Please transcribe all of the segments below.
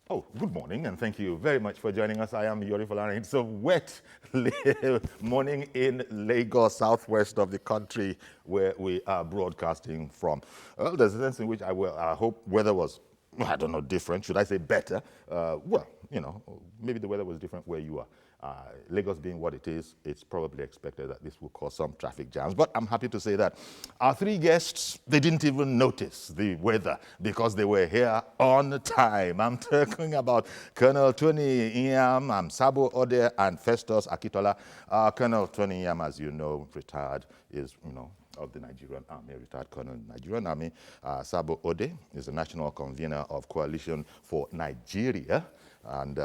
Oh, good morning, and thank you very much for joining us. I am Yori Folarin. It's a wet morning in Lagos, southwest of the country, where we are broadcasting from. Well, there's a sense in which I hope weather was, I don't know, different. Should I say better? Maybe the weather was different where you are. Lagos being what it is, it's probably expected that this will cause some traffic jams. But I'm happy to say that our three guests, they didn't even notice the weather because they were here on time. I'm talking about Colonel Tony Iyam, Sabo Ode, and Festus Akitola. Colonel Tony Iyam, as you know, retired, is, of the Nigerian Army, retired colonel in the Nigerian Army. Sabo Ode is the national convener of Coalition for Nigeria, and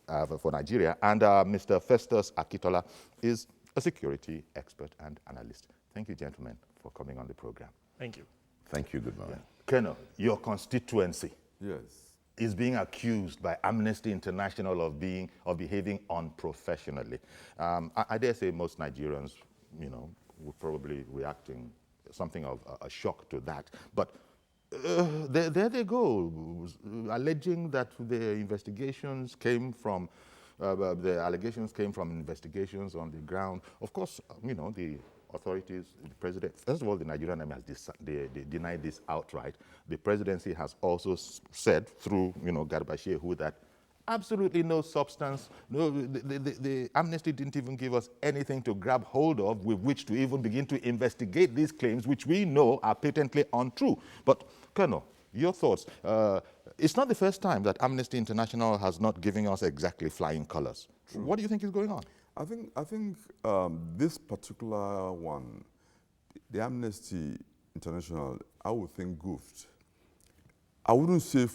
Mr. Festus Akitola is a security expert and analyst. Thank you, gentlemen, for coming on the program. Thank you. Thank you. Good morning. Colonel, your constituency is Yes. being accused by Amnesty International of behaving unprofessionally. I dare say most Nigerians, would probably reacting something of a shock to that. But there they go, alleging that the investigations came from, the allegations came from investigations on the ground. Of course, the authorities, the president, first of all, the Nigerian Army has they denied this outright. The presidency has also said through, Garba Shehu, that absolutely no substance. No, the Amnesty didn't even give us anything to grab hold of with which to even begin to investigate these claims, which we know are patently untrue. But, Colonel, your thoughts. It's not the first time that Amnesty International has not given us exactly flying colors. True. What do you think is going on? I think this particular one, the Amnesty International, I would think goofed. I wouldn't say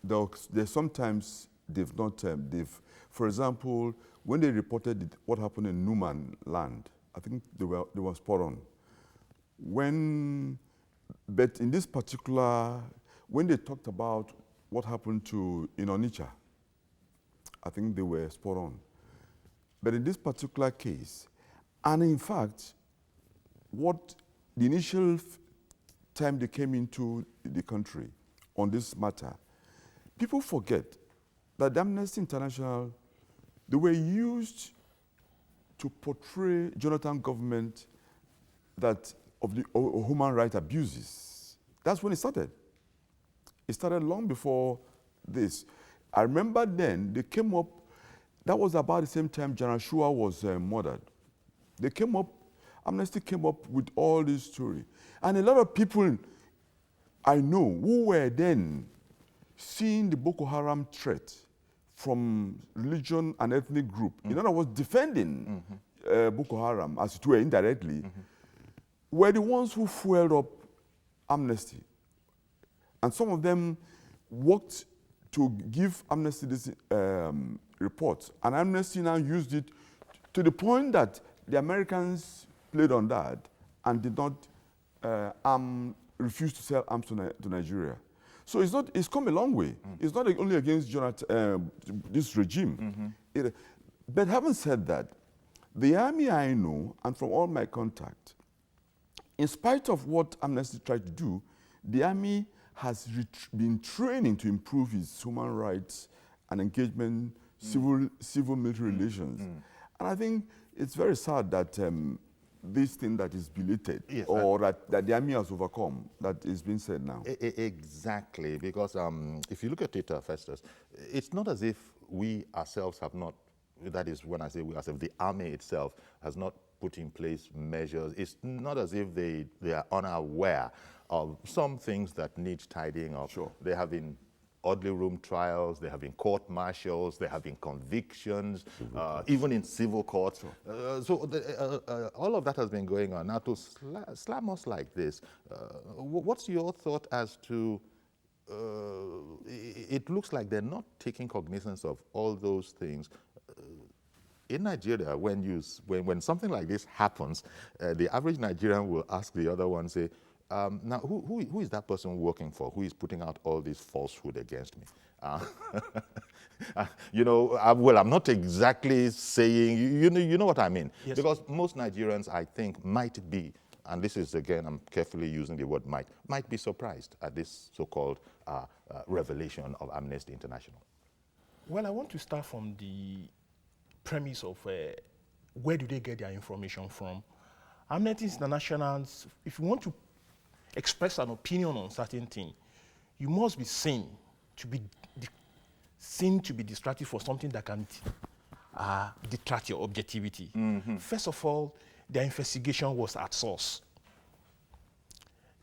there's sometimes they've not, for example, when they reported what happened in Numan land, I think they were spot on. But in this particular, when they talked about what happened in Onitsha, I think they were spot on. But in this particular case, and in fact, what the initial time they came into the country on this matter, people forget that Amnesty International, they were used to portray Jonathan government that of the human rights abuses. That's when it started. It started long before this. I remember then they came up, that was about the same time General Shua was murdered. Amnesty came up with all this story. And a lot of people I know who were then seeing the Boko Haram threat from religion and ethnic group, in other words, defending Boko Haram, as it were indirectly, were the ones who fueled up Amnesty. And some of them worked to give Amnesty this report. And Amnesty now used it to the point that the Americans played on that and did not refuse to sell arms to Nigeria. So it's come a long way. It's not only against Jonathan, this regime. But having said that, the army I know, and from all my contact, in spite of what Amnesty tried to do, the army has been training to improve its human rights and engagement, civil military relations. And I think it's very sad that this thing that is belated, yes, or that the army has overcome, that is being said now. Exactly, because if you look at it, Festus, it's not as if we ourselves have not, that is when I say we ourselves, the army itself has not put in place measures. It's not as if they are unaware of some things that need tidying up. Sure. They have been orderly room trials, there have been court-martials, there have been convictions, even in civil courts. Sure. All of that has been going on. Now, to slam us like this, what's your thought as to, it looks like they're not taking cognizance of all those things. In Nigeria, when something like this happens, the average Nigerian will ask the other one, say, now, who is that person working for? Who is putting out all this falsehood against me? Well, I'm not exactly saying, you know what I mean. Yes. Because most Nigerians, I think, might be and this is, again, I'm carefully using the word might be surprised at this so-called revelation of Amnesty International? Well, I want to start from the premise of where do they get their information from. Amnesty International, if you want to express an opinion on certain thing, you must be seen to be distracted for something that can detract your objectivity. First of all, their investigation was at source.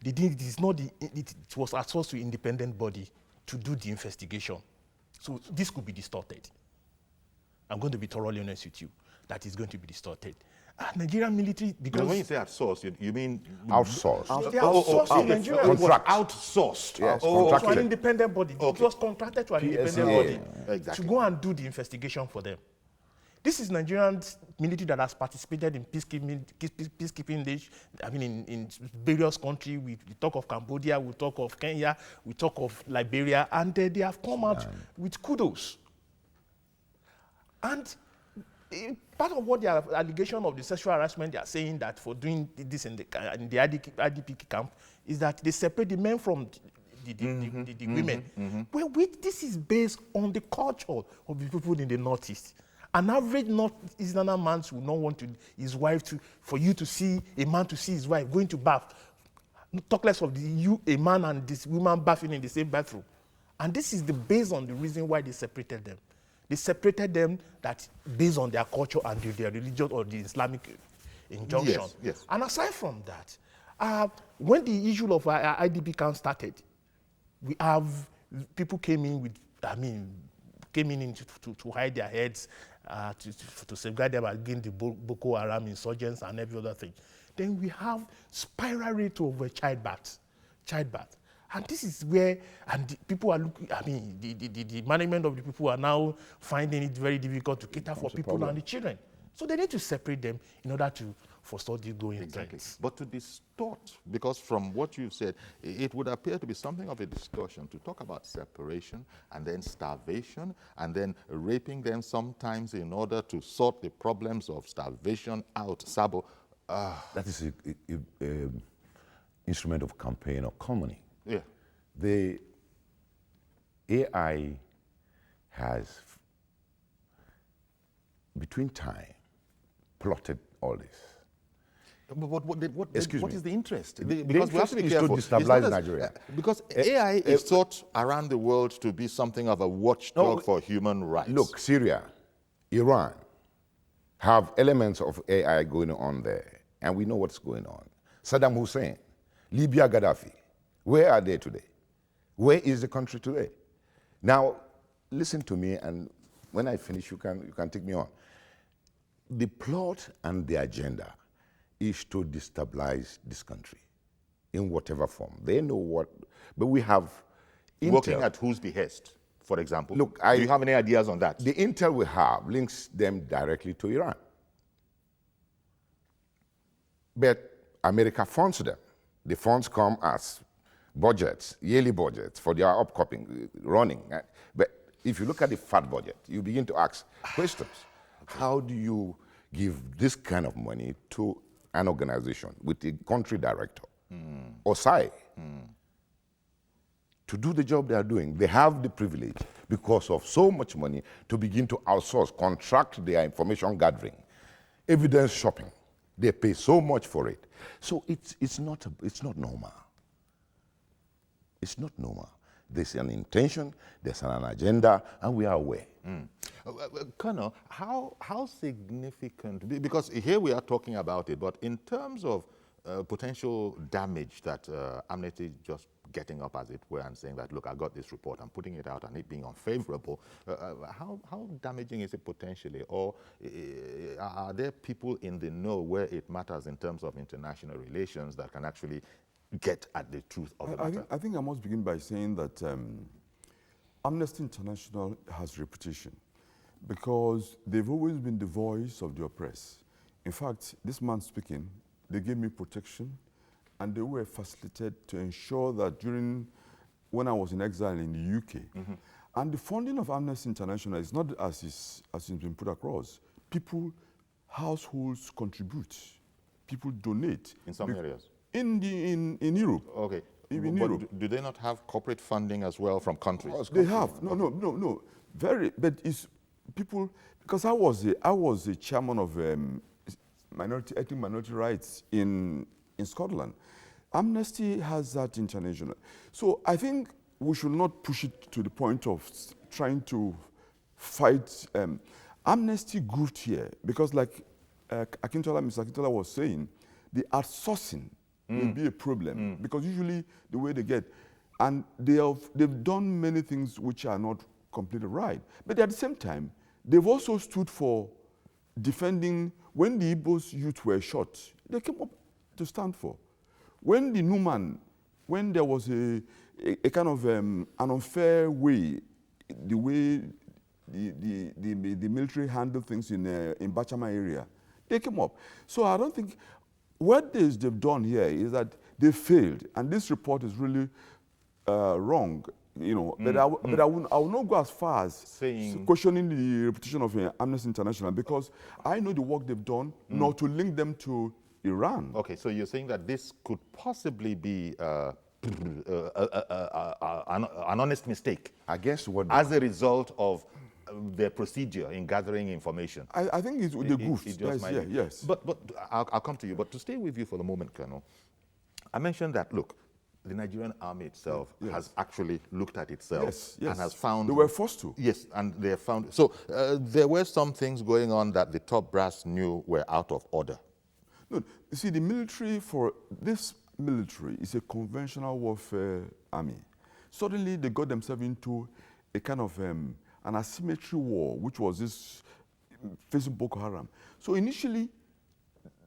It was at source to independent body to do the investigation. So this could be distorted. I'm going to be thoroughly honest with you, that is going to be distorted. Nigerian military, because... Now, when you say at source, you mean... Outsourced. They are outsourced in Nigeria. It was outsourced. Yes, To an independent body. It was contracted to an independent body Exactly. to go and do the investigation for them. This is Nigerian military that has participated in peacekeeping in various countries. We talk of Cambodia, we talk of Kenya, we talk of Liberia, and they have come out with kudos. And part of what their allegation of the sexual harassment they are saying that for doing this in the IDP camp is that they separate the men from the women. Well, this is based on the culture of the people in the Northeast. An average Northeasterner man would not want his wife for you to see a man to see his wife going to bath. Talk less of a man and this woman bathing in the same bathroom. And this is based on the reason why they separated them. They separated them that based on their culture and their religion or the Islamic injunction. Yes. And aside from that, when the issue of IDP camp started, we have people came in to hide their heads, to safeguard them against the Boko Haram insurgents and every other thing. Then we have spiral rate of childbirth. And this is where, and the people are looking, the management of the people are now finding it very difficult to cater for people and the children. So they need to separate them in order to forestall the going things. But to distort, because from what you've said, it would appear to be something of a distortion to talk about separation and then starvation and then raping them sometimes in order to sort the problems of starvation out. Sabo. That is an instrument of campaign or commoning. Yeah. The AI has, between time, plotted all this. But what Excuse is me. the interest? The Because we have to be interest careful. is to destabilize It's not Nigeria. Because AI is thought around the world to be something of a watchdog for human rights. Look, Syria, Iran have elements of AI going on there, and we know what's going on. Saddam Hussein, Libya, Gaddafi, where are they today? Where is the country today? Now, listen to me, and when I finish, you can take me on. The plot and the agenda is to destabilize this country in whatever form. They know what, but we have intel. Working at whose behest, for example? Look, do you have any ideas on that? The intel we have links them directly to Iran. But America funds them. The funds come as budgets, yearly budgets for their upcoming running. But if you look at the fat budget, you begin to ask questions. How do you give this kind of money to an organization with a country director or SAI to do the job they are doing? They have the privilege, because of so much money, to begin to outsource, contract their information gathering, evidence shopping. They pay so much for it. So it's not normal. It's not normal. There's an intention, there's an agenda, and we are aware. Colonel, how significant, because here we are talking about it, but in terms of potential damage that Amnesty just getting up, as it were, and saying that, look, I got this report, I'm putting it out, and it being unfavorable, how damaging is it potentially? Or are there people in the know where it matters in terms of international relations that can actually get at the truth of the matter? I think I must begin by saying that Amnesty International has reputation because they've always been the voice of the oppressed. In fact, this man speaking, they gave me protection, and they were facilitated to ensure that when I was in exile in the UK, and the funding of Amnesty International is not as it's been put across. People, households contribute people donate. In some areas? In Europe. Okay. Even But Europe. do they not have corporate funding as well from countries? They have. No. But it's people, because I was a chairman of ethnic minority rights in Scotland. Amnesty has that international. So I think we should not push it to the point of trying to fight. Amnesty grouped here because, like Mr. Akintola was saying, the outsourcing will be a problem because usually the way they get, and they've done many things which are not completely right. But at the same time, they've also stood for defending. When the Igbos youth were shot, they came up to stand for. When the Numan, when there was a kind of an unfair way, the way the military handled things in Bachama area, they came up. So I don't think what they've done here is that they failed, and this report is really wrong. You know, but I will not go as far as saying questioning the reputation of Amnesty International because I know the work they've done, not to link them to Iran. Okay, so you're saying that this could possibly be an honest mistake. I guess what as a result of their procedure in gathering information. I think it's the goofs. It just might be. Yes. But I'll come to you. But to stay with you for the moment, Colonel, I mentioned that, look, the Nigerian army itself has actually looked at itself and has found... They were forced to. Yes, and they have found... So there were some things going on that the top brass knew were out of order. No, you see, the military this military is a conventional warfare army. Suddenly, they got themselves into a kind of an asymmetry war, which was this facing Boko Haram. So initially,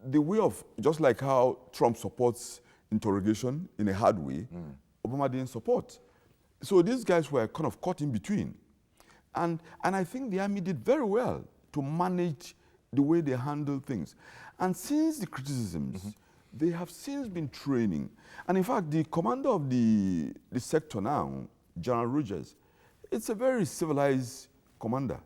the way of, just like how Trump supports interrogation in a hard way, Obama didn't support. So these guys were kind of caught in between. And I think the army did very well to manage the way they handle things. And since the criticisms, they have since been training. And in fact, the commander of the sector now, General Rogers, it's a very civilized commander.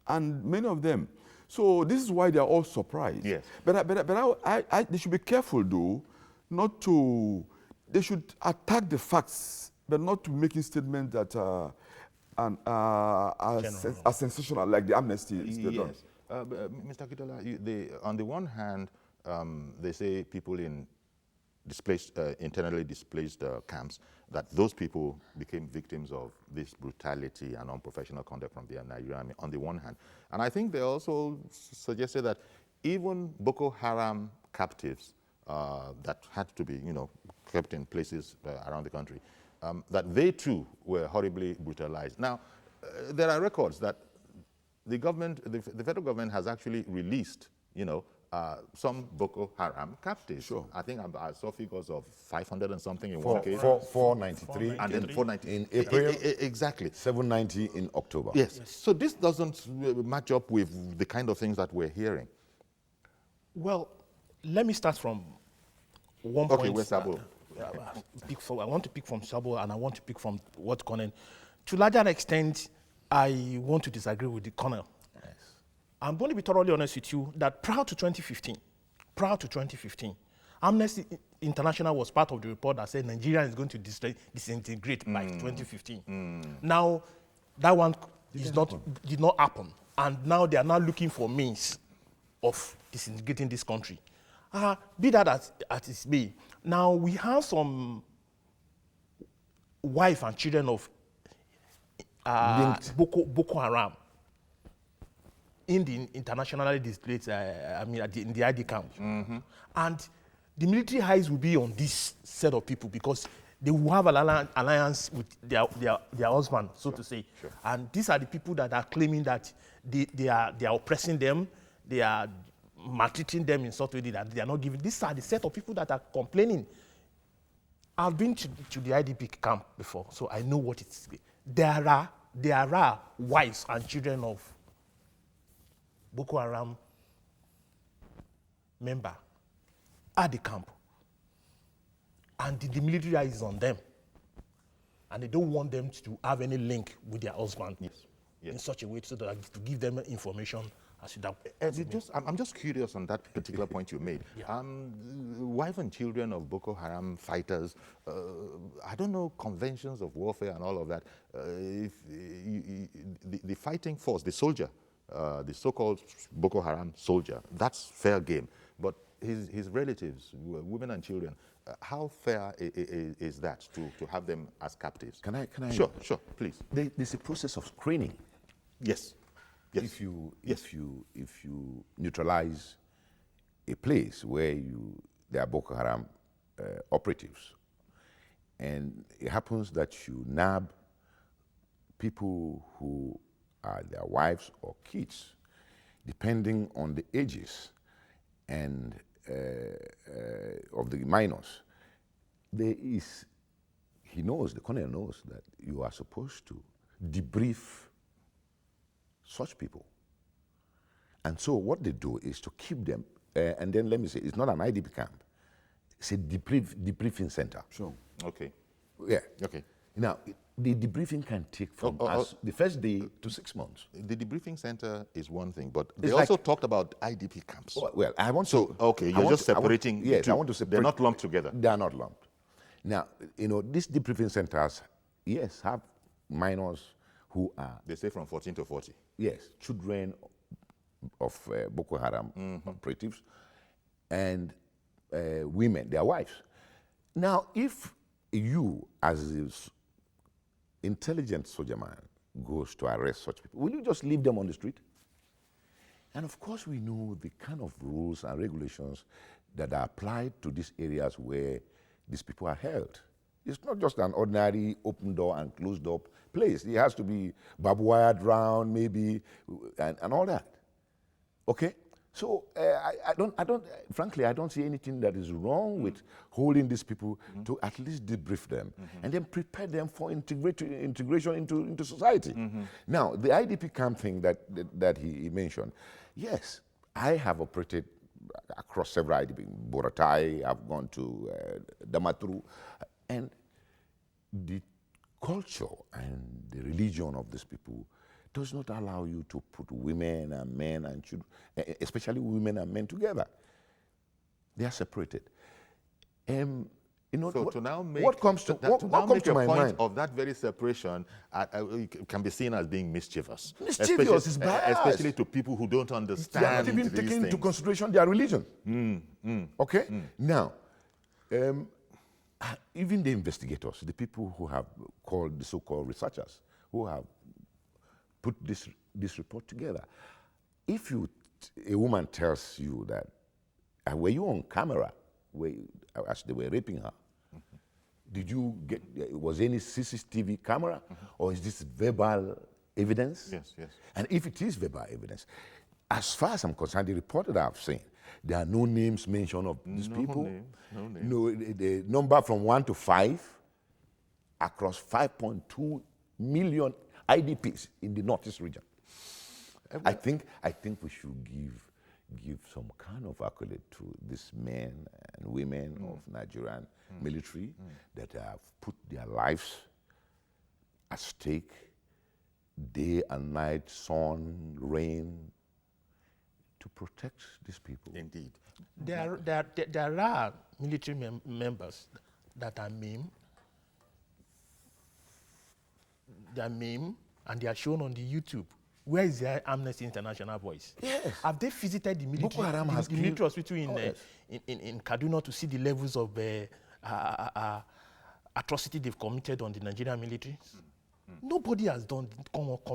And many of them. So this is why they are all surprised. Yes. But they should be careful, though, not to, they should attack the facts, but not to making statements that are sensational, like the Amnesty is done. Yes. Mr. Akintola, on the one hand, they say people in internally displaced camps, that those people became victims of this brutality and unprofessional conduct from the Nigerian army, on the one hand. And I think they also suggested that even Boko Haram captives that had to be, kept in places around the country, that they too were horribly brutalized. Now, there are records that the government, the federal government has actually released, some Boko Haram captives. Sure. I think I saw figures of 500 and something in one case. 493 and then 490 in April. Exactly. 790 in October. Yes. So this doesn't match up with the kind of things that we're hearing. Well, let me start from one point. Okay, where's Sabo? I want to pick from Sabo and I want to pick from what Colonel. To a larger extent, I want to disagree with the Colonel. Yes. I'm going to be thoroughly honest with you that prior to 2015, Amnesty International was part of the report that said Nigeria is going to disintegrate by 2015. Now, that one did not happen. And now they are now looking for means of disintegrating this country. Be that as it may. Now, we have some wife and children of Boko Haram in the internationally displaced, in the ID camp. And the military eyes will be on this set of people because they will have an alliance with their husband, so to say. Sure. And these are the people that are claiming that they are oppressing them, they are maltreating them in such a way that they are not giving. These are the set of people that are complaining. I've been to the IDP camp before, so I know what it's. There are wives and children of Boko Haram member at the camp, and the military is on them, and they don't want them to have any link with their husband in such a way so that to give them information as you have. I'm just curious on that particular point you made. Yeah. Wife and children of Boko Haram fighters, I don't know, conventions of warfare and all of that. If the fighting force, the soldier, the so-called Boko Haram soldier, that's fair game. But his relatives, women and children, how fair is that to have them as captives? Can I? Sure, please. There's a process of screening. Yes. Yes. If you neutralize a place where there are Boko Haram operatives, and it happens that you nab people who are their wives or kids, depending on the ages and of the minors, the colonel knows that you are supposed to debrief such people. And so what they do is to keep them, and then let me say, it's not an IDP camp, it's a debriefing center. Sure. Okay. Yeah. Okay. Now, the debriefing can take from the first day to 6 months. The debriefing center is one thing, but they It's also like- talked about IDP camps. Well, I want So, to... okay, you're just separating the Yes, two. I want to separate... They're not lumped together. They are not lumped. Now, these debriefing centers, yes, have minors who are, They say from 14 to 40. yes, children of Boko Haram operatives, and women, their wives. Now, if you, as an intelligent soldier man, goes to arrest such people, will you just leave them on the street? And of course, we know the kind of rules and regulations that are applied to these areas where these people are held. It's not just an ordinary open door and closed door place. It has to be barbed wired round, maybe, and all that. Okay? So frankly, I don't see anything that is wrong with holding these people to at least debrief them and then prepare them for integration into society. Now, the IDP camp thing that he mentioned, yes, I have operated across several IDP, Boratai, I've gone to Damaturu, and the culture and the religion of these people does not allow you to put women and men and children, especially women and men together. They are separated. So to now make what comes to my mind of that very separation can be seen as being mischievous. Mischievous is bad, especially to people who don't understand. they are not even taking into consideration their religion. Okay? Now, even the investigators, the people who have called the so-called researchers, who have put this report together, if a woman tells you that, were you on camera as they were raping her? Did you was any CCTV camera, or is this verbal evidence? Yes, yes. And if it is verbal evidence, as far as I'm concerned, the report that I've seen, there are no names mentioned of these people. No names. No, the number from 1 to 5 across 5.2 million IDPs in the Northeast region. I think we should give some kind of accolade to these men and women of Nigerian military that have put their lives at stake, day and night, sun, rain, to protect these people. Indeed. There are military members that are maimed. They are maimed and they are shown on the YouTube. Where is their Amnesty International voice? Yes. Have they visited the military, Boko Haram has the military hospital yes. in Kaduna to see the levels of atrocity they've committed on the Nigerian military? Nobody has come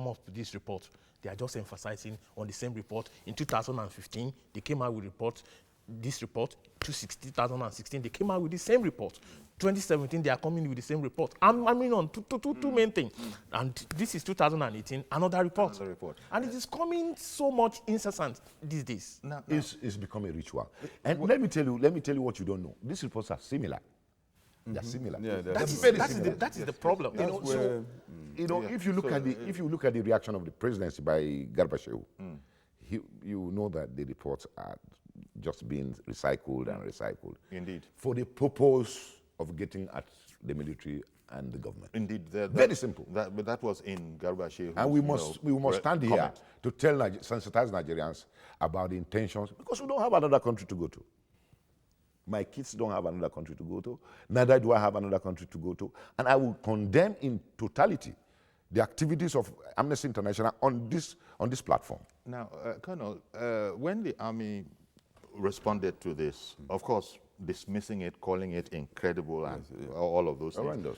up with this report. They are just emphasizing on the same report. In 2015, they came out with this report. 2016, they came out with the same report. 2017, they are coming with the same report. I mean, on two main things. And this is 2018, another report. Another report. And it is coming so much incessant these days. Now, It's become a ritual. And let me tell you what you don't know. These reports are similar. They're similar. Yeah, they're That very is the problem. That's where, If you look at the reaction of the presidency by Garba, you know that the reports are just being recycled and recycled. Indeed. For the purpose of getting at the military and the government. Indeed. Very simple. But that was in Garba Shehu. And we must stand here comment. to sensitize Nigerians about the intentions, because we don't have another country to go to. My kids don't have another country to go to. Neither do I have another country to go to. And I will condemn in totality the activities of Amnesty International on this platform. Now, Colonel, when the army responded to this, of course, dismissing it, calling it incredible, and all of those things,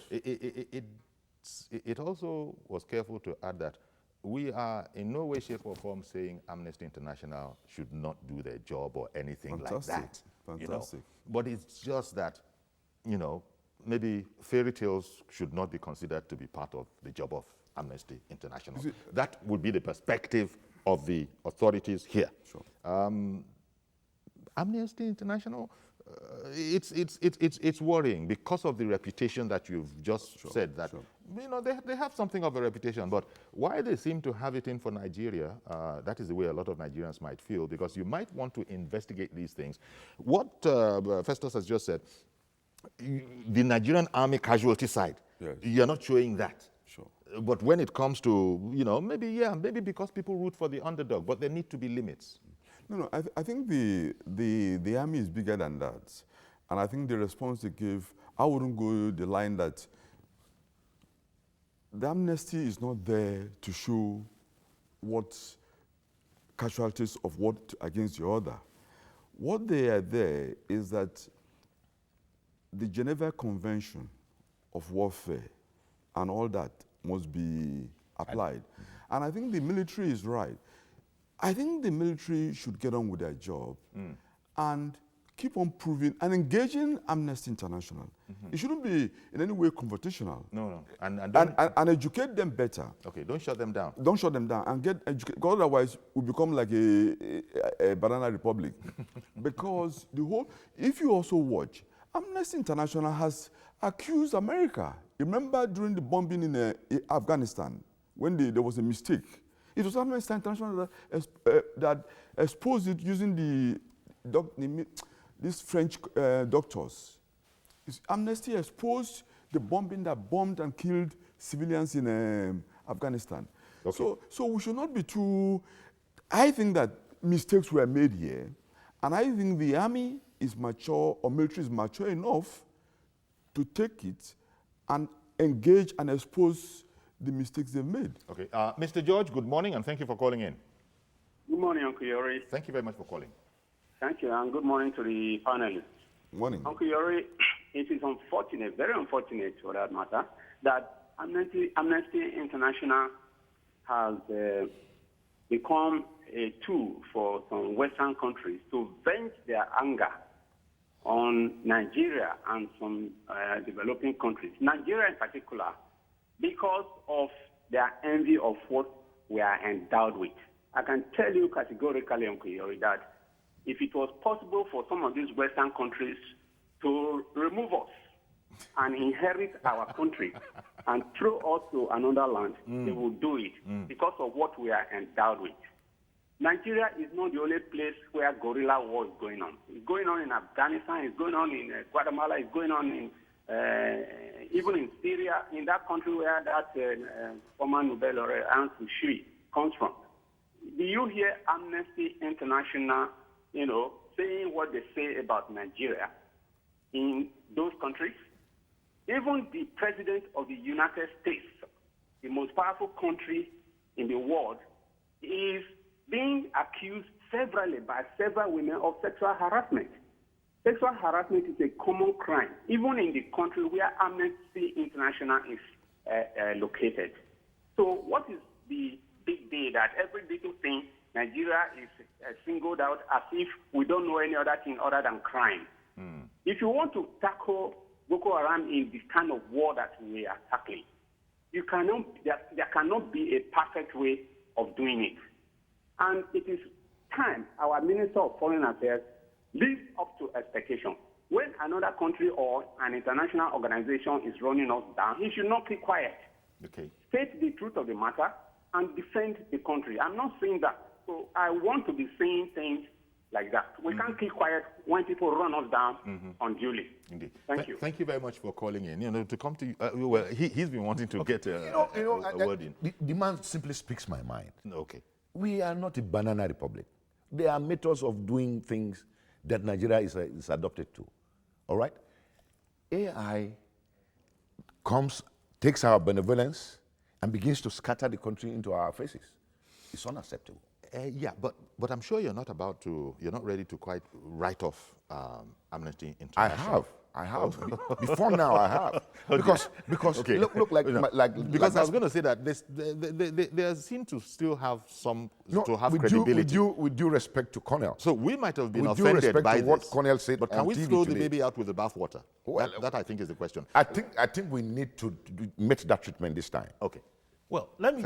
it also was careful to add that we are in no way, shape, or form saying Amnesty International should not do their job or anything like that. Fantastic. But it's just that, maybe fairy tales should not be considered to be part of the job of Amnesty International. That would be the perspective of the authorities here. Sure. Amnesty International, it's worrying because of the reputation that you've just said. That they have something of a reputation, but why they seem to have it in for Nigeria, that is the way a lot of Nigerians might feel, because you might want to investigate these things. What Festus has just said, the Nigerian army casualty side, you're not showing that. Sure. But when it comes to, maybe because people root for the underdog, but there need to be limits. No, I think the army is bigger than that. And I think the response they give, I wouldn't go the line that the amnesty is not there to show what casualties of what against the other. What they are there is that the Geneva Convention of Warfare and all that must be applied. And I think the military is right. I think the military should get on with their job and keep on proving and engaging Amnesty International. It shouldn't be in any way confrontational. No. And educate them better. Okay, don't shut them down. Don't shut them down and get educated, because otherwise we become like a banana republic. Because if you also watch, Amnesty International has accused America. Remember during the bombing in Afghanistan, when there was a mistake? It was Amnesty International that exposed it using these French doctors. Amnesty exposed the bombing that bombed and killed civilians in Afghanistan. Okay. So we should not be too... I think that mistakes were made here, and I think the army is mature, or military is mature enough to take it and engage and expose the mistakes they've made. Okay. Mr. George, good morning, and thank you for calling in. Good morning, Uncle Yori. Thank you very much for calling. Thank you, and good morning to the panelists. Morning. Uncle Yori, it is unfortunate, very unfortunate for that matter, that Amnesty International has become a tool for some Western countries to vent their anger on Nigeria and some developing countries. Nigeria in particular, because of their envy of what we are endowed with. I can tell you categorically, Uncle Yori, that if it was possible for some of these Western countries to remove us and inherit our country and throw us to another land, they will do it because of what we are endowed with. Nigeria is not the only place where guerrilla war is going on. It's going on in Afghanistan, it's going on in Guatemala, it's going on in even in Syria, in that country where that former Nobel laureate Aung San Suu Kyi comes from. Do you hear Amnesty International, saying what they say about Nigeria in those countries? Even the President of the United States, the most powerful country in the world, is being accused severally by several women of sexual harassment. Sexual harassment is a common crime, even in the country where Amnesty International is located. So what is the big deal that every little thing Nigeria is singled out as if we don't know any other thing other than crime? If you want to tackle Boko Haram in the kind of war that we are tackling, there cannot be a perfect way of doing it. And it is time our Minister of Foreign Affairs lives up to expectation. When another country or an international organization is running us down, he should not keep quiet. Okay. State the truth of the matter and defend the country. I'm not saying that. So I want to be saying things like that. We can't keep quiet when people run us down unduly. Indeed. Thank you. Thank you very much for calling in. You know, to come to you, well, he's been wanting to get a word in. The man simply speaks my mind. Okay. We are not a banana republic. There are methods of doing things that Nigeria is adopted to. All right? AI takes our benevolence and begins to scatter the country into our faces. It's unacceptable. Yeah, but I'm sure you're not ready to quite write off Amnesty International. I have. Before now, I have. Because Okay. look like, because I was going to say that they seem to still have credibility. With due respect to Cornell. So we might have been with due offended respect by to this. what Cornell said But can on we TV throw today, the baby out with the bathwater? Well, that I think is the question. I think we need to meet that treatment this time. Okay. Well, let me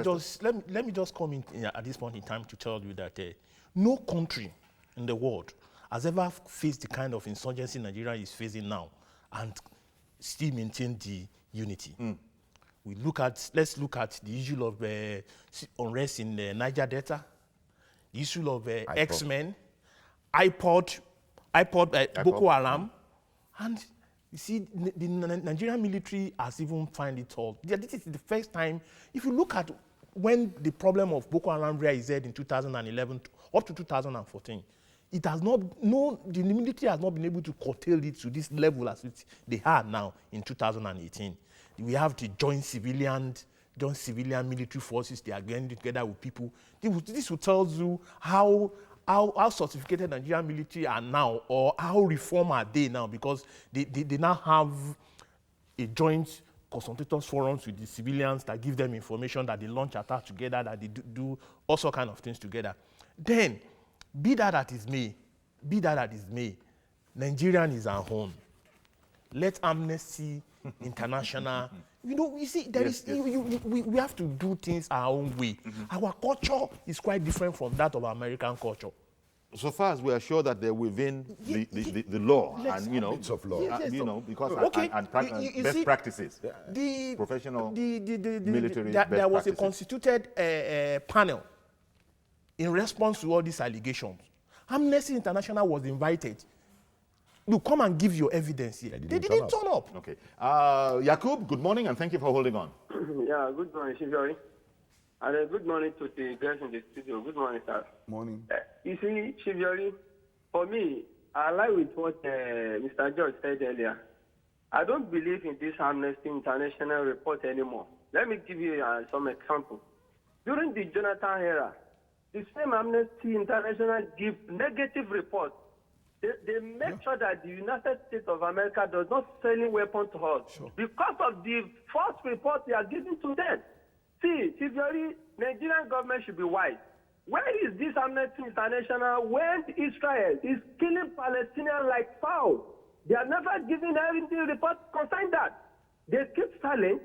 just come in at this point in time to tell you that no country in the world has ever faced the kind of insurgency Nigeria is facing now and still maintain the unity. Let's look at the issue of unrest in the Niger Delta, the issue of X-Men, iPod, Boko Haram, and you see, the Nigerian military has even found it all. This is the first time, if you look at when the problem of Boko Haram reared its head in 2011 up to 2014, it has not, the military has not been able to curtail it to this level as they are now in 2018. We have the joint civilian military forces. They are getting together with people. This will tell you how sophisticated Nigerian military are now, or how reform are they now, because they now have a joint consultators forums with the civilians that give them information, that they launch attacks together, that they do all sorts kind of things together. Then, be that as it may, Nigerian is our home. Let Amnesty International, you see, we have to do things our own way. Our culture is quite different from that of American culture. So far as we are sure that they're within the law and of law. because you best see, practices, professional military best there was practices. a constituted panel in response to all these allegations. Amnesty International was invited. You come and give your evidence here. They didn't turn up. Okay. Yakub, good morning and thank you for holding on. Yeah, good morning, Shivori. And good morning to the guys in the studio. Good morning, sir. Morning. You see, Shivori, for me, I like with what Mr. George said earlier. I don't believe in this Amnesty International report anymore. Let me give you some examples. During the Jonathan era, the same Amnesty International give negative reports. They make sure that the United States of America does not sell weapons to us because of the false reports they are giving to them. See, Nigerian government should be wise. Where is this Amnesty International when Israel is killing Palestinians like fowl? They are never giving any report concerning that. They keep silent.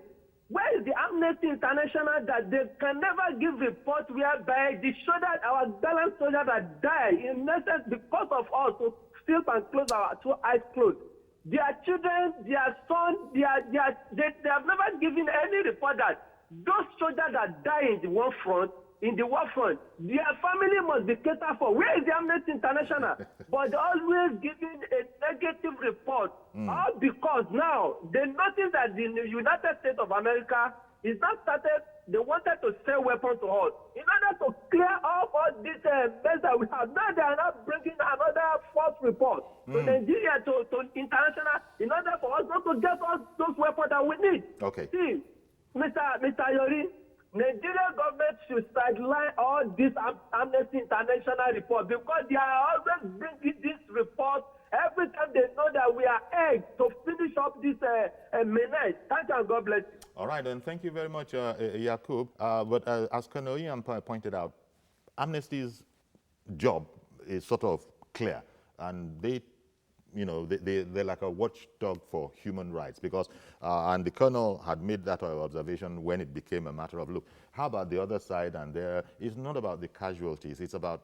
Where is the Amnesty International that they can never give reports whereby they show that our gallant soldiers that die in essence because of us to still and close our two eyes closed? Their children, their sons, they have never given any report that those soldiers that die in the war front, their family must be catered for. Where is the Amnesty International? But they're always giving a negative report. All because now they notice that the United States of America is not started. They wanted to sell weapons to us. In order to clear up all this mess that we have, now they are not bringing another false report to Nigeria, to international, in order for us not to get us those weapons that we need. Okay. See, Mr. Yori, Nigerian government should sideline all this Amnesty International report because they are always bringing this report every time they know that we are eggs to finish up this menace. Thank you and God bless you. All right, and thank you very much, Yakub. But as Colonel Ian pointed out, Amnesty's job is sort of clear, and they're like a watchdog for human rights because, and the Colonel had made that observation when it became a matter of, look, how about the other side? And it's not about the casualties, it's about,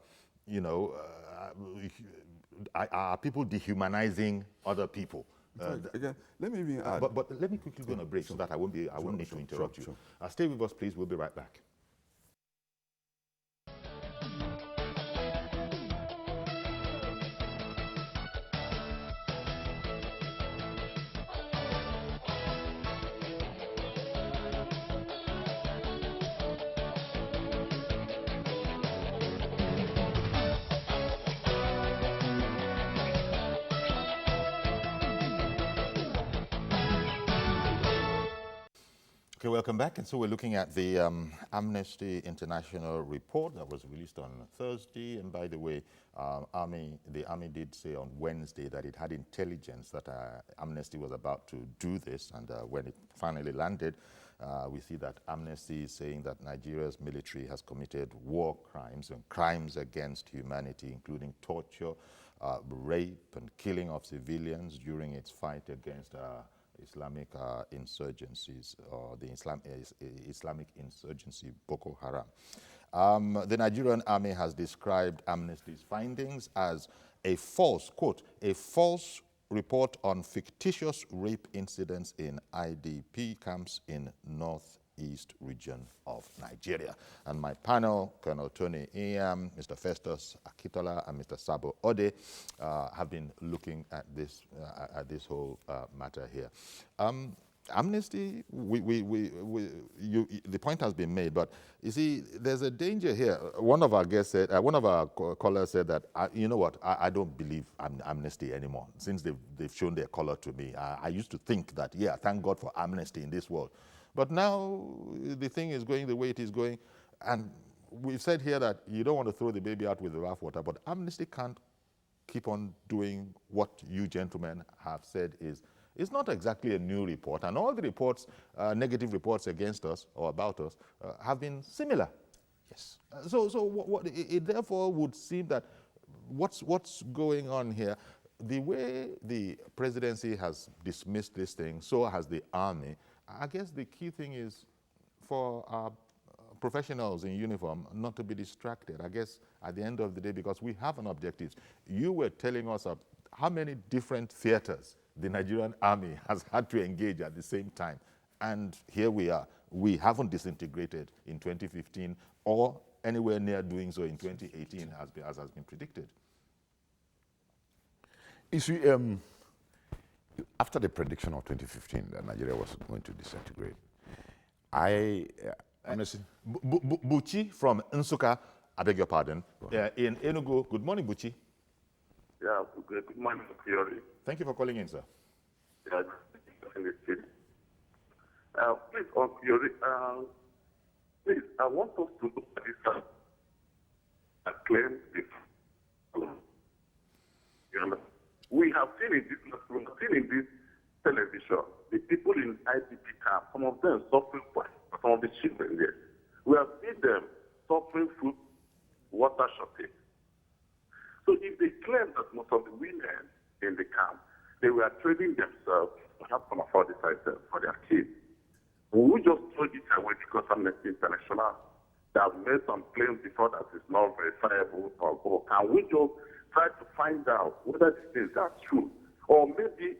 are people dehumanizing other people? Again, let me even add. But let me quickly go on a break so that I won't need to interrupt you. Stay with us, please. We'll be right back. Okay, welcome back. And so we're looking at the Amnesty International report that was released on Thursday. And by the way, the Army did say on Wednesday that it had intelligence that Amnesty was about to do this. And when it finally landed, we see that Amnesty is saying that Nigeria's military has committed war crimes and crimes against humanity, including torture, rape, and killing of civilians during its fight against Islamic insurgencies, or the Islamic insurgency Boko Haram. The Nigerian army has described Amnesty's findings as a false, quote, a false report on fictitious rape incidents in IDP camps in northeast region of Nigeria. And my panel, Colonel Tony Iyam, Mr. Festus Akitola, and Mr. Sabo Ode have been looking at this whole matter here. Amnesty, the point has been made, but you see, there's a danger here. One of our guests said, one of our callers said that, you know what, I don't believe Amnesty anymore since they've shown their color to me. I used to think that, yeah, thank God for Amnesty in this world. But now the thing is going the way it is going, and we've said here that you don't want to throw the baby out with the bathwater, but Amnesty can't keep on doing what you gentlemen have said is, it's not exactly a new report, and all the reports, negative reports against us or about us, have been similar. Yes. So it therefore would seem that what's going on here, the way the presidency has dismissed this thing, so has the army. I guess the key thing is for our professionals in uniform not to be distracted. I guess at the end of the day, because we have an objective. You were telling us how many different theaters the Nigerian army has had to engage at the same time. And here we are. We haven't disintegrated in 2015 or anywhere near doing so in 2018 as has been predicted. You see, after the prediction of 2015 that Nigeria was going to disintegrate, Buchi from Nsukka, I beg your pardon, in Enugu. Good morning, Buchi. Yeah, good morning, Theory. Thank you for calling in, sir. Yeah, in the city. Please, on Theory, please, I want us to look at this claim. We have seen in this television the people in IDP camp, some of them suffering, some of the children there. We have seen them suffering food, water shortage. So if they claim that most of the women in the camp, they were trading themselves to have some afford this item for their kids, will we just throw it away because Amnesty International that made some claims before that is not verifiable, or can we just try to find out whether these things are true? Or maybe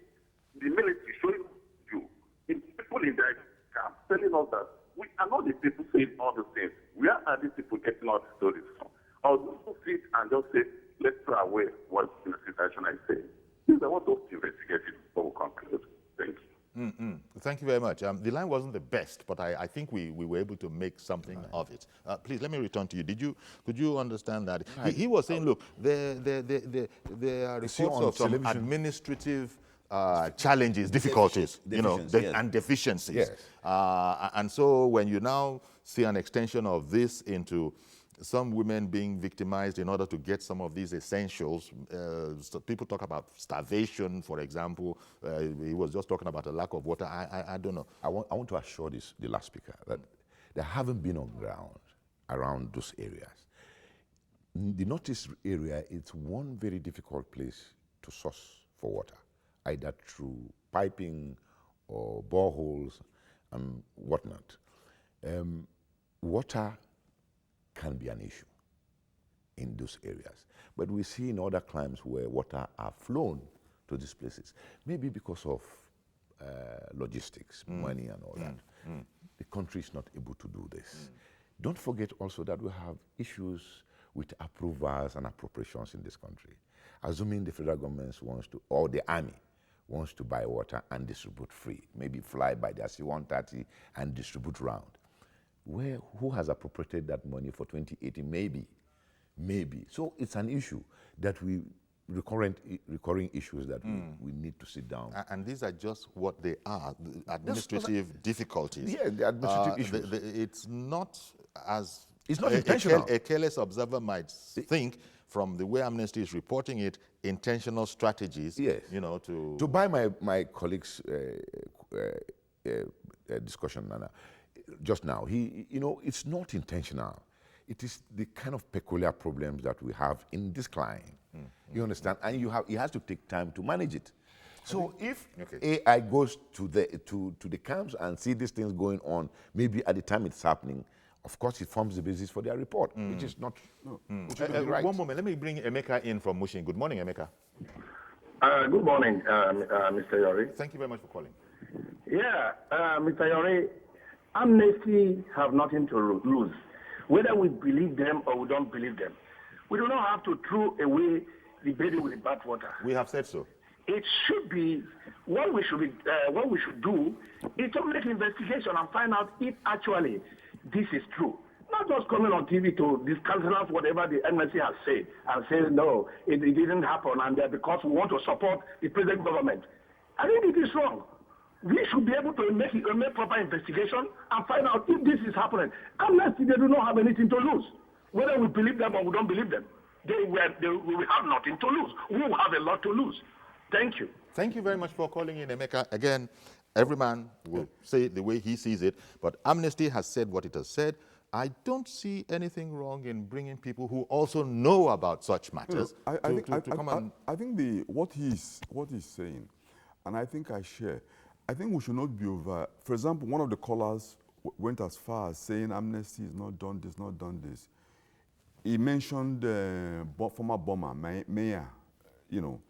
the military showing you, people in the camp telling us that we are not the people saying all the things. Where are these people getting all the stories from? Or do you sit and just say, let's throw away what the International is saying? Please, I want us to investigate it before we conclude. Thank you. Thank you very much. The line wasn't the best, but I think we were able to make something of it. Please, let me return to you. Could you understand that? He was saying, look, there are reports of some administrative challenges, difficulties, and deficiencies. Yes. And so when you now see an extension of this into some women being victimized in order to get some of these essentials. So people talk about starvation, for example. He was just talking about a lack of water. I don't know. I want to assure the last speaker that they haven't been on ground around those areas. The Northeast area, it's one very difficult place to source for water, either through piping or boreholes and whatnot. Water can be an issue in those areas. But we see in other climes where water are flown to these places, maybe because of logistics, money and all that. The country is not able to do this. Don't forget also that we have issues with approvals and appropriations in this country. Assuming the federal government wants to, or the army wants to buy water and distribute free, maybe fly by the C-130 and distribute round. Who has appropriated that money for 2018? Maybe. So it's an issue that we recurring issues that we need to sit down. And these are just what they are, the administrative difficulties. Yeah, the administrative issues. It's not as It's not intentional. A careless observer might think, from the way Amnesty is reporting it, intentional strategies, Yes. you know, to... To buy my colleague's discussion, Nana, just now, it's not intentional. It is the kind of peculiar problems that we have in this client. You understand? And he has to take time to manage it. So if AI goes to the camps and see these things going on, maybe at the time it's happening, of course it forms the basis for their report, which is not which is right. One moment, let me bring Emeka in from Mushin. Good morning, Emeka. Good morning, Mr. Yori. Thank you very much for calling. Yeah, Mr. Yori, Amnesty have nothing to lose, whether we believe them or we don't believe them. We do not have to throw away the baby with the bathwater. We have said so. It should be what we should do is to make investigation and find out if actually this is true. Not just coming on TV to discountenance whatever the Amnesty has said and say no, it didn't happen, and because we want to support the present government. I think it is wrong. We should be able to make proper investigation and find out if this is happening. Amnesty, they do not have anything to lose. Whether we believe them or we don't believe them, we will have nothing to lose. We will have a lot to lose. Thank you. Thank you very much for calling in, Emeka. Again, every man will say it the way he sees it, but Amnesty has said what it has said. I don't see anything wrong in bringing people who also know about such matters I think what he's saying, and I think I share, I think we should not be over. For example, one of the callers went as far as saying Amnesty has not done this, not done this. He mentioned former bomber, Mayor, you know.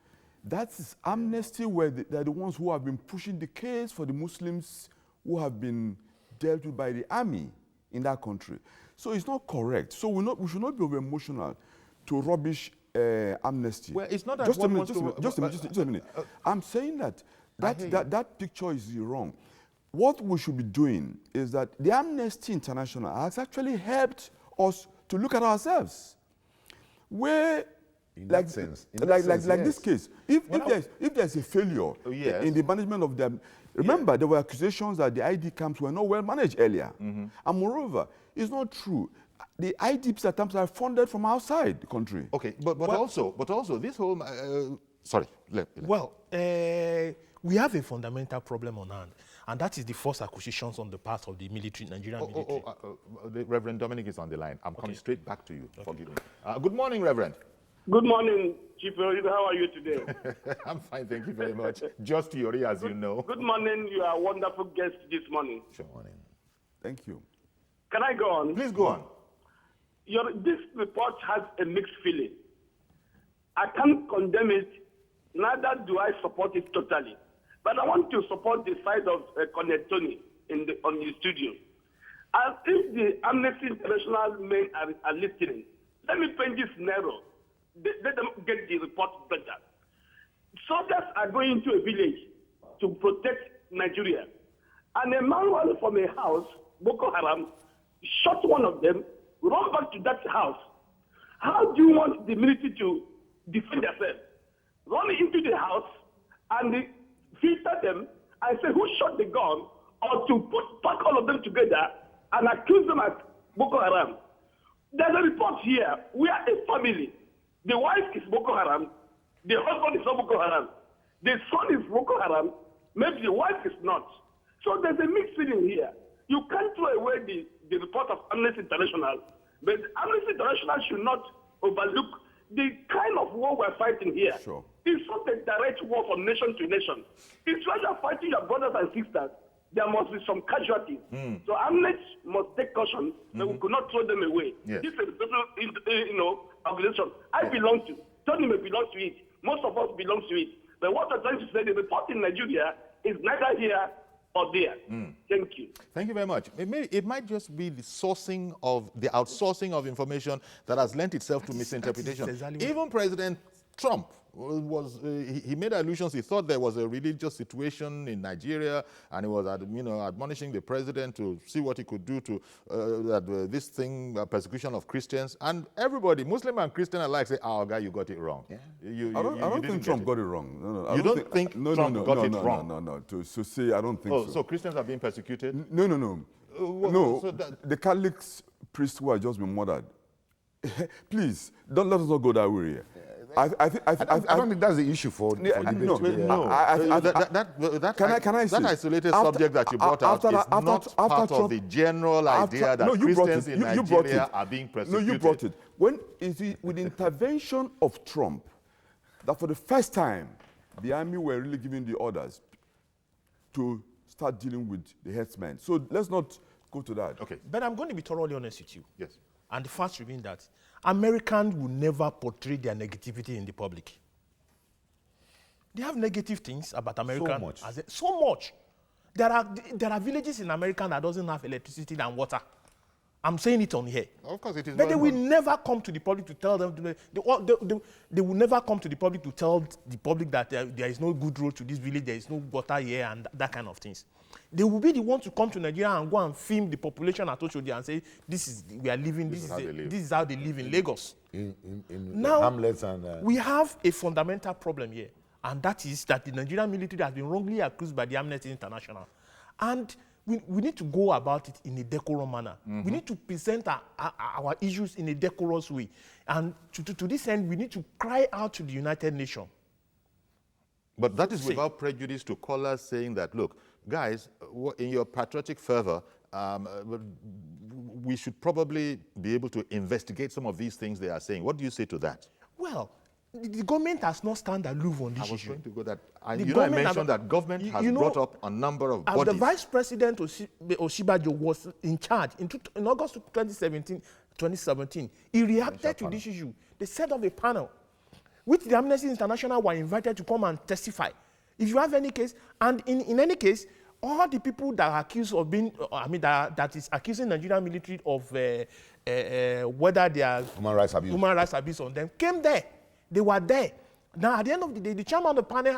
That is Amnesty, where they're the ones who have been pushing the case for the Muslims who have been dealt with by the army in that country. So it's not correct. So we should not be over emotional to rubbish Amnesty. Well, it's not that just a minute. I'm saying that picture is wrong. What we should be doing is that the Amnesty International has actually helped us to look at ourselves. Where, like this case, if there's a failure in the management of them, remember there were accusations that the ID camps were not well managed earlier, and moreover, it's not true. The IDPs at times are funded from outside the country. Okay, but also this whole sorry. We have a fundamental problem on hand, and that is the false accusations on the part of the Nigerian military. The Reverend Dominic is on the line. I'm coming straight back to you. Forgive me. Good morning, Reverend. Good morning, Chief Yori. How are you today? I'm fine, thank you very much. Just Yori, as you know. Good morning. You are a wonderful guest this morning. Good morning. Thank you. Can I go on? Please go on. This report has a mixed feeling. I can't condemn it, neither do I support it totally. But I want to support the side of Cornet Tony on the studio. As if the Amnesty International men are listening, let me paint this scenario. Let them get the report better. Soldiers are going to a village to protect Nigeria. And a man running from a house, Boko Haram, shot one of them, run back to that house. How do you want the military to defend themselves? Run into the house and filter them and say who shot the gun, or to pack all of them together and accuse them as Boko Haram. There's a report here. We are a family. The wife is Boko Haram. The husband is not Boko Haram. The son is Boko Haram. Maybe the wife is not. So there's a mixed feeling here. You can't throw away the report of Amnesty International, but Amnesty International should not overlook the kind of war we're fighting here. Sure. It's not a direct war from nation to nation. It's like you're fighting your brothers and sisters. There must be some casualties. So Amnesty must take caution, but we could not throw them away. Yes. This is a personal, organization I belong to. Tony may belong to it. Most of us belong to it. But what I'm trying to say, the report in Nigeria is neither here or there. Thank you. Thank you very much. It might just be the outsourcing of information that has lent itself to misinterpretation. exactly Even President Trump he made allusions. He thought there was a religious situation in Nigeria, and he was admonishing the president to see what he could do to this thing, persecution of Christians. And everybody, Muslim and Christian alike, say, "Oh, guy, you got it wrong." Yeah. I don't think Trump got it wrong. No, you don't think Trump got it wrong? No. To say I don't think so. So Christians are being persecuted? No. No, so the Catholics priests who have just been murdered. Please, don't let us not go that way. I don't think that's the issue for debate today. That isolated subject that you brought out is not part of the general idea that Christians in Nigeria are being persecuted. No, you brought it. When is it with the intervention of Trump that for the first time the army were really giving the orders to start dealing with the headsmen. So let's not go to that. Okay. But I'm going to be thoroughly honest with you. Yes. And the facts reveal that Americans will never portray their negativity in the public. They have negative things about America. So much. So much. There are villages in America that doesn't have electricity and water. I'm saying it on here. Of course it is. But they will never come to the public to tell them. They will never come to the public to tell the public that there is no good road to this village, there is no water here, and that kind of things. They will be the ones to come to Nigeria and go and film the population at Oshodi and say, this is how they live in Lagos. In now, hamlets and... we have a fundamental problem here, and that is that the Nigerian military has been wrongly accused by the Amnesty International. And we need to go about it in a decorum manner. Mm-hmm. We need to present our issues in a decorous way. And to this end, we need to cry out to the United Nations. But that is without prejudice to callers saying that, look, guys, in your patriotic fervor, we should probably be able to investigate some of these things they are saying. What do you say to that? Well, the government has not stand aloof on this issue. I was going to go that. I mentioned that government has brought up a number of bodies. As the Vice President Oshibajo was in charge in August 2017, he reacted to this issue. They set up a panel, which the Amnesty International were invited to come and testify. If you have any case, and in any case, all the people that are accused of being, that is accusing Nigerian military of whether they are human rights abuse on them, came there. They were there. Now, at the end of the day, the chairman of the panel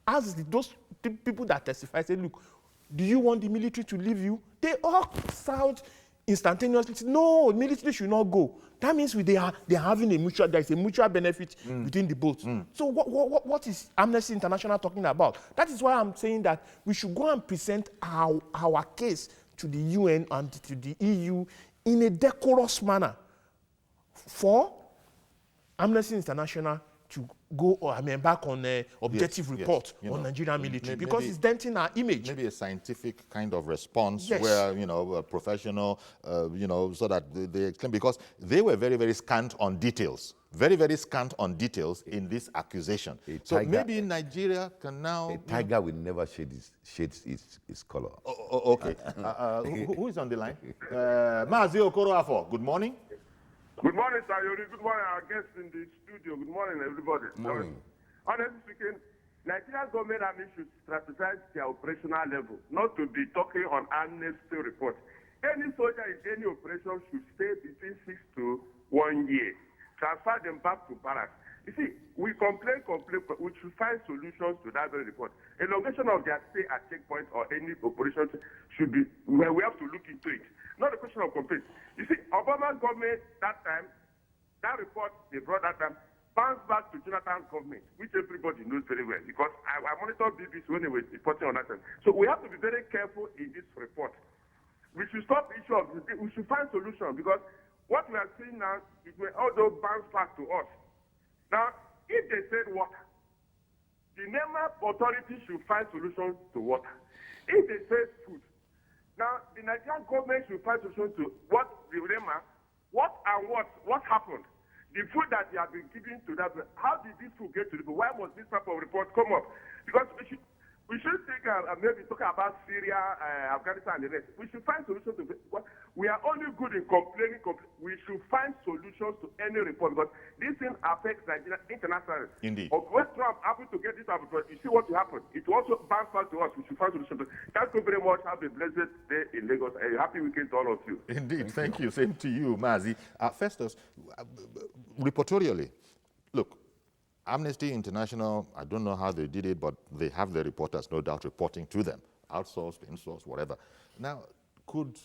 asked those people that testified, said, look, do you want the military to leave you? They all shout instantaneously, no, military should not go. That means they are having there is a mutual benefit between the both. So what is Amnesty International talking about? That is why I'm saying that we should go and present our case to the UN and to the EU in a decorous manner for Amnesty International to go embark on an objective report on Nigerian military because it's denting our image. Maybe a scientific kind of response where, a professional, so that they explain, because they were very, very scant on details. Very, very scant on details in this accusation. So maybe Nigeria can now... A tiger will never shade its color. Okay. Who is on the line? Mazi Okoroafo, good morning. Good morning, Sayori. Good morning, our guests in the studio. Good morning, everybody. Good morning. Honestly speaking, Nigerian government army should strategize their operational level, not to be talking on amnesty report. Any soldier in any operation should stay between 6 to 1 year. Transfer them back to barracks. You see, we complain, but we should find solutions to that very report. Elongation of their stay at checkpoints or any operation should be where we have to look into it. Not a question of complaint. You see, Obama's government that time, that report they brought that time, bounced back to Jonathan's government, which everybody knows very well, because I monitored BBC when they were reporting on that time. So we have to be very careful in this report. We should stop the issue of this. We should find solutions, because what we are seeing now is when all those bounce back to us. Now, if they said water, the NEMA authority should find solutions to water. If they said food, now the Nigerian government should find solutions to what the NEMA, what happened. The food that they have been giving to that, how did this food get to the people? Why must this type of report come up? Because we should think maybe talking about Syria, Afghanistan, and the rest. We should find solutions to it. We are only good in complaining. We should find solutions to any report, because this thing affects Nigeria internationally. Indeed. When Trump happened to get this report, you see what will happen. It will also bounce back to us. We should find solutions to it. Thank you very much. Have a blessed day in Lagos. A happy weekend to all of you. Indeed. Thank you. Same to you, Mazi. Festus, reportorially, look, Amnesty International, I don't know how they did it, but they have their reporters, no doubt, reporting to them, outsourced, insourced, whatever. Now, could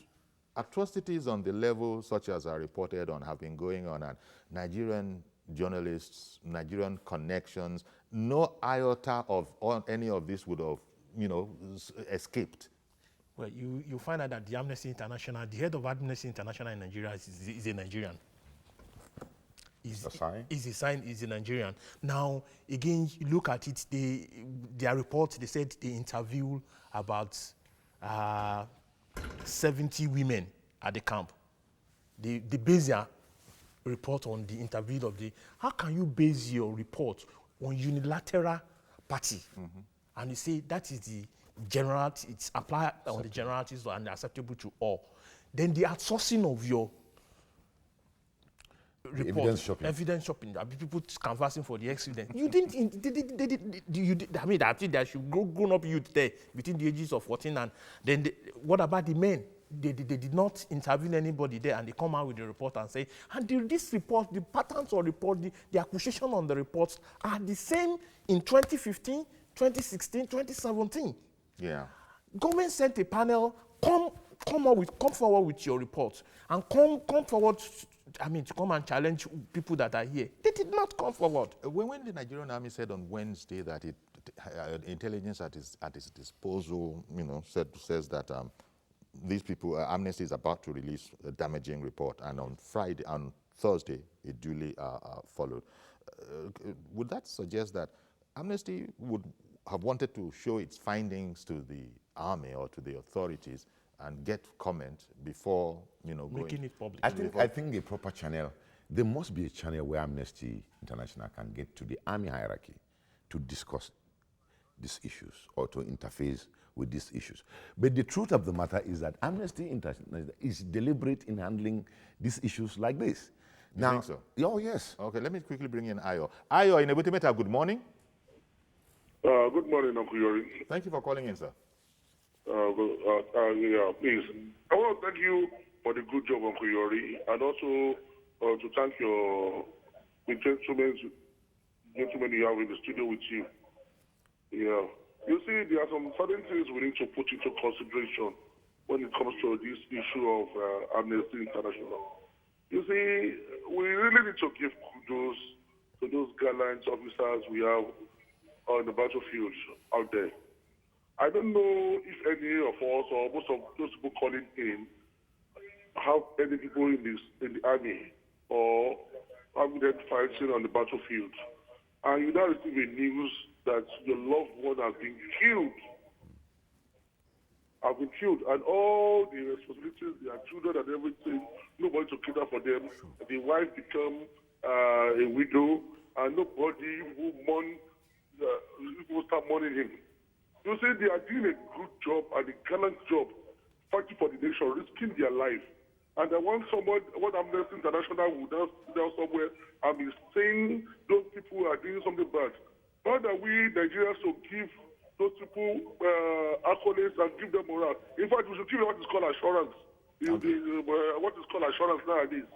atrocities on the level such as are reported on have been going on, and Nigerian journalists, Nigerian connections, no iota of any of this would have, escaped? Well, you find out that the Amnesty International, the head of Amnesty International in Nigeria is a Nigerian. Is a Nigerian. Now, again, you look at it, their report, they said they interviewed about 70 women at the camp. They base their report on the interview of the... How can you base your report on unilateral party? And you say that is the general, it's applied on the generalities and acceptable to all. Then the outsourcing of your report, evidence shopping, people canvassing for the accident. You didn't, I mean, I think there should grown up youth there between the ages of 14 and then what about the men? They did not intervene anybody there, and they come out with the report and say, and this report, the patterns of report, the accusation on the reports are the same in 2015, 2016, 2017. Yeah. Government sent a panel, come forward with your report, and come forward, to come and challenge people that are here. They did not come forward. When the Nigerian Army said on Wednesday that intelligence at its disposal, says that these people, Amnesty is about to release a damaging report, and on Thursday, it duly followed. Would that suggest that Amnesty would have wanted to show its findings to the army or to the authorities and get comment before, making it public? I think a proper channel, there must be a channel where Amnesty International can get to the army hierarchy to discuss these issues or to interface with these issues. But the truth of the matter is that Amnesty International is deliberate in handling these issues like this. You think so? Oh, yes. Okay, let me quickly bring in Ayo. Ayo, in Ebutimeta, good morning. Good morning, Uncle Yori. Thank you for calling in, sir. Please. I want to thank you for the good job, Uncle Yori, and also to thank your gentlemen you have in the studio with you. Yeah. You see, there are some certain things we need to put into consideration when it comes to this issue of Amnesty International. You see, we really need to give kudos to those gallant officers we have on the battlefield out there. I don't know if any of us or most of those people calling in have any people in the army or have them fighting on the battlefield. And you now receive a news that your loved one has been killed. And all the responsibilities, their children and everything, nobody to cater for them. The wife become a widow, and nobody who will start mourning him. You see, they are doing a good job and a gallant job, fighting for the nation, risking their life. And I want what Amnesty International would now sit down somewhere and be saying those people are doing something bad. How are we Nigerians to give those people accolades and give them morale? In fact, we should give them what is called assurance. What is called assurance nowadays.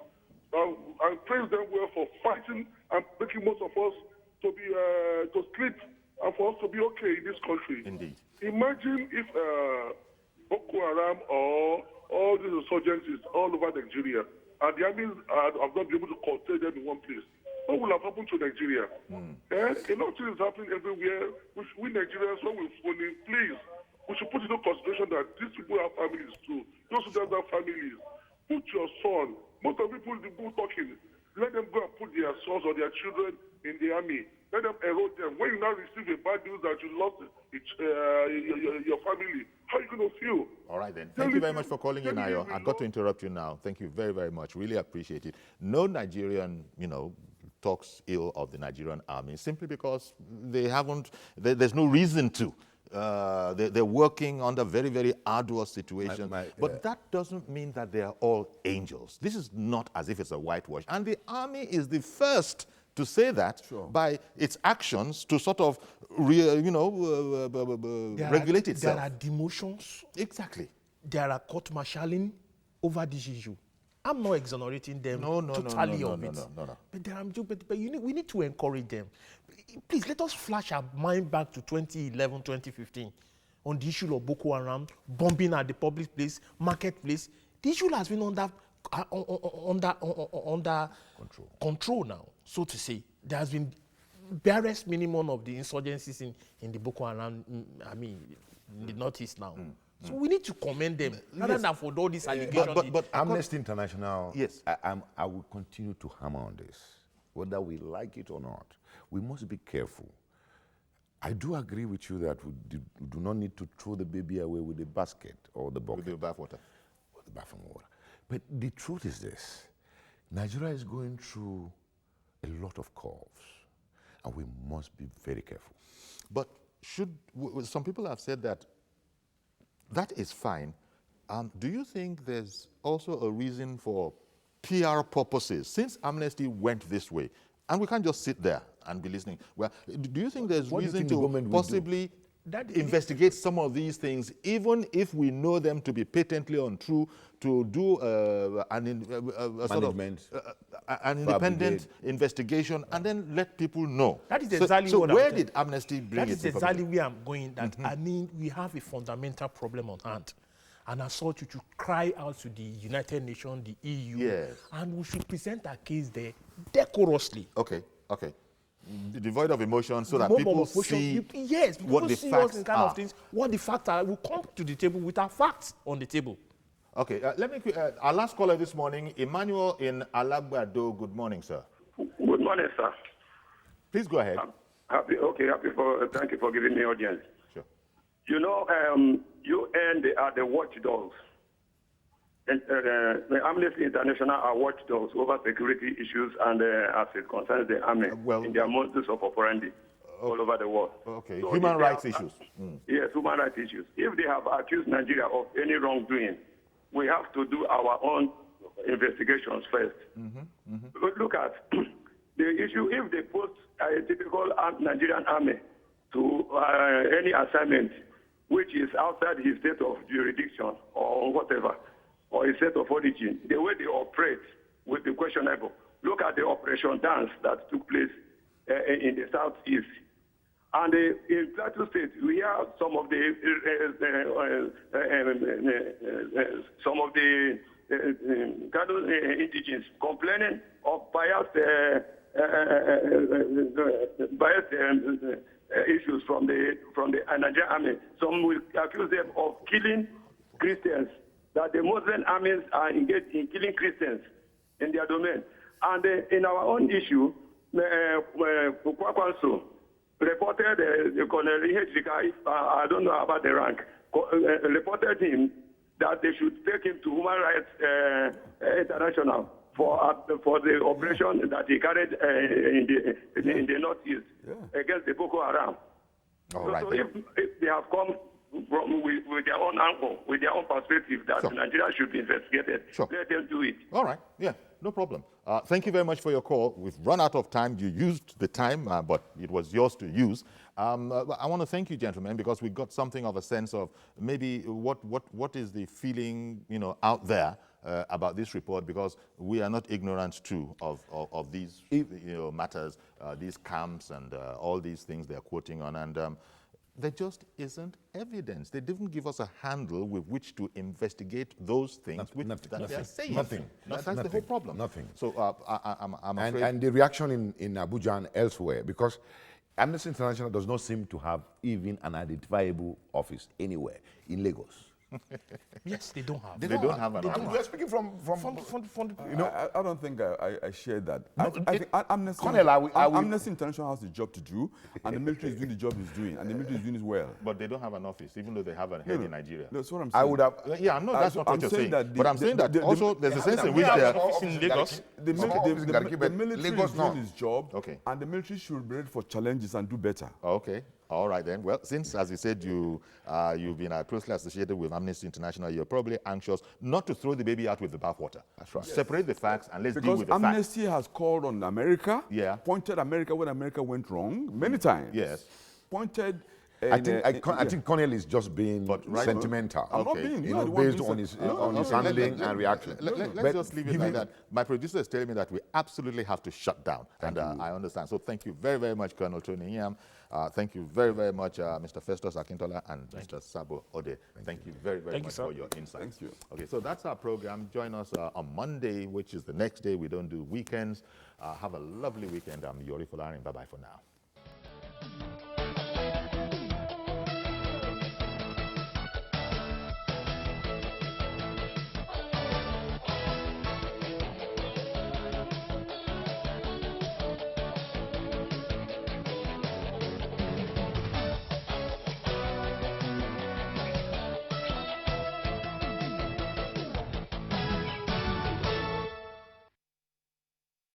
And praise them well for fighting and making most of us to be to sleep and for us to be okay in this country. Indeed. Imagine if Boko Haram or all these insurgencies all over Nigeria and the army have not been able to contain them in one place. What will have happened to Nigeria? A lot of things happening everywhere. We Nigerians, when we phone in, please, we should put into consideration that these people have families too. Those who don't have families, put your son. Most of the people talking, let them go and put their sons or their children in the army. Let them erode them. When you now receive a bad news that you lost your family, how are you going to feel? All right, then. Thank you very much for calling in, Ayo. I've got to interrupt you now. Thank you very, very much. Really appreciate it. No Nigerian, talks ill of the Nigerian army simply because they haven't, there's no reason to. They're working under very, very arduous situations. But that doesn't mean that they are all angels. This is not as if it's a whitewash. And the army is the first to say that by its actions to sort of, regulate itself. There are demotions. Exactly. There are court-martialing over this issue. I'm not exonerating them totally of it. No. But we need to encourage them. Please, let us flash our mind back to 2011, 2015 on the issue of Boko Haram, bombing at the public place, marketplace. The issue has been under control now, so to say. There has been barest minimum of the insurgencies in the Boko Haram, in the Northeast now. So we need to commend them, rather than for all these allegations. But Amnesty International, yes, I will continue to hammer on this, whether we like it or not. We must be careful. I do agree with you that we do not need to throw the baby away with the basket or the bucket. With the bathwater. Or the bathroom water. But the truth is this. Nigeria is going through a lot of curves, and we must be very careful. But some people have said that is fine. Do you think there's also a reason for PR purposes? Since Amnesty went this way, and we can't just sit there and be listening. Well, do you think there's reason to possibly investigate some of these things, even if we know them to be patently untrue, to do an independent investigation and then let people know? That is exactly so what where did Amnesty bring it? That is exactly where I'm going. That we have a fundamental problem on hand. And as such, we should cry out to the United Nations, the EU, and we should present our case there decorously. Okay. Devoid of emotion, so that people see what the facts are. What the facts are, we'll come to the table with our facts on the table. Okay, let me. Our last caller this morning, Emmanuel in Alagbado. Good morning, sir. Good morning, sir. Please go ahead. Thank you for giving me audience. Sure. You know, UN are the watchdogs. And the Amnesty International are watchdogs over security issues and as it concerns the army in their modus of operandi all over the world. Okay, so human rights issues. Yes, human rights issues. If they have accused Nigeria of any wrongdoing, we have to do our own investigations first. Look at the issue. If they post a typical Nigerian army to any assignment which is outside his state of jurisdiction or whatever, or a set of origin, the way they operate will be questionable. Look at the Operation Dance that took place in the southeast. And in Plateau State, we have some of the indigenous complaining of biased issues from the Nigerian army. Some will accuse them of killing Christians, that the Muslim armies are engaged in killing Christians in their domain. And in our own issue, Kwakwanso reported the Colonel H. I don't know about the rank, reported him that they should take him to Human Rights International for the operation that he carried in the Northeast against the Boko Haram. So if they have come with their own angle, with their own perspective that Nigeria should be investigated, let them do it. All right, no problem. Thank you very much for your call. We've run out of time. You used the time, but it was yours to use. I want to thank you, gentlemen, because we got something of a sense of maybe what is the feeling, out there about this report, because we are not ignorant too of these matters, these camps and all these things they're quoting on, and there just isn't evidence. They didn't give us a handle with which to investigate those things that they're saying. That's the whole problem. Nothing. So I'm afraid. And the reaction in Abuja and elsewhere, because Amnesty International does not seem to have even an identifiable office anywhere in Lagos. Yes, they don't have. They don't have an office. You are speaking from I don't think I share that. I think Amnesty, Amnesty International has a job to do, and the military is doing the job it's doing, and the military is doing it well. But they don't have an office, even though they have a head in Nigeria. That's what I'm saying. I would have. Yeah, I'm not. That's not what you're saying. But I'm saying that also there's a sense in which they are in Lagos. The military is doing its job, and the military should be ready for challenges and do better. Okay. All right then. Well, since, as you said, you've been closely associated with Amnesty International, you're probably anxious not to throw the baby out with the bathwater. That's right. Yes. Separate the facts and let's deal with the facts. Because Amnesty has called on America, pointed America when America went wrong many times. Yes. Pointed I think Cornel is just being sentimental. I'm not being. You know, based on his handling and reaction. Let's just leave it like that. My producer is telling me that we absolutely have to shut down, and I understand. So thank you very, very much, Colonel Tony Yam. Thank you very, very much, Mr. Festus Akintola and Mr. Sabo Ode. Thank you very, very much for your insights. Thank you. Okay, so that's our program. Join us on Monday, which is the next day. We don't do weekends. Have a lovely weekend. I'm Yori Folarin. Bye-bye for now.